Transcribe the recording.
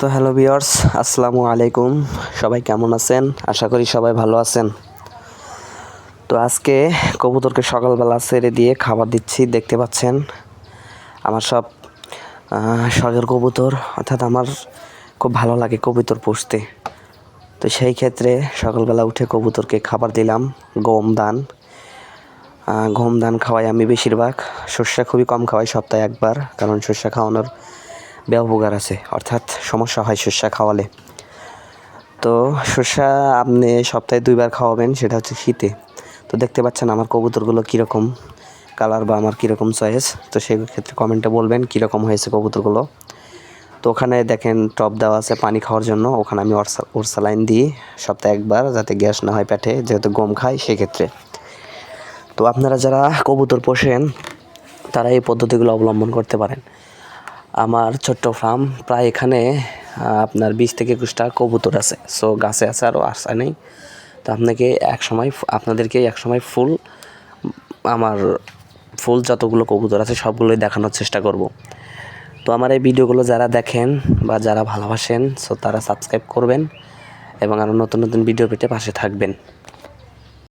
তো hello viewers, আসসালামু আলাইকুম। সবাই কেমন আছেন? আশা করি সবাই ভালো আছেন। তো আজকে কবুতরকে সকালবেলা ছেড়ে দিয়ে খাবার দিচ্ছি। দেখতে পাচ্ছেন আমার সব শখের কবুতর, অর্থাৎ আমার খুব ভালো লাগে কবুতর পুষতে। তো সেই ক্ষেত্রে সকালবেলা উঠে কবুতরকে খাবার দিলাম গম দান খাওয়াই আমি বেশিরভাগ। সর্ষা খুবই কম খাওয়াই, সপ্তাহে একবার, কারণ সর্ষা খাওয়ানোর ব্যবহার আছে, অর্থাৎ সমস্যা হয় সর্ষা খাওয়ালে। তো সর্ষা আপনি সপ্তাহে 2বার খাওয়াবেন, সেটা হচ্ছে শীতে। তো দেখতে পাচ্ছেন আমার কবুতরগুলো কীরকম কালার বা আমার কীরকম চয়েস। তো সেই ক্ষেত্রে কমেন্টে বলবেন কীরকম হয়েছে কবুতরগুলো। তো ওখানে দেখেন টব দেওয়া আছে পানি খাওয়ার জন্য, ওখানে আমি ওরসালাইন দিই সপ্তাহে একবার, যাতে গ্যাস না হয় পেটে, যেহেতু গম খায় সেক্ষেত্রে। তো আপনারা যারা কবুতর পোষেন তারা এই পদ্ধতিগুলো অবলম্বন করতে পারেন। আমার ছোট্ট ফার্ম, প্রায় এখানে আপনার 20 থেকে 21টা কবুতর আছে। সো গাছে আছে, আরও আসা নেই। তো আপনাদেরকে একসময় আমার ফুল যতগুলো কবুতর আছে সবগুলোই দেখানোর চেষ্টা করব। তো আমার এই ভিডিওগুলো যারা দেখেন বা যারা ভালোবাসেন, সো তারা সাবস্ক্রাইব করবেন এবং আরও নতুন নতুন ভিডিও পেতে পাশে থাকবেন।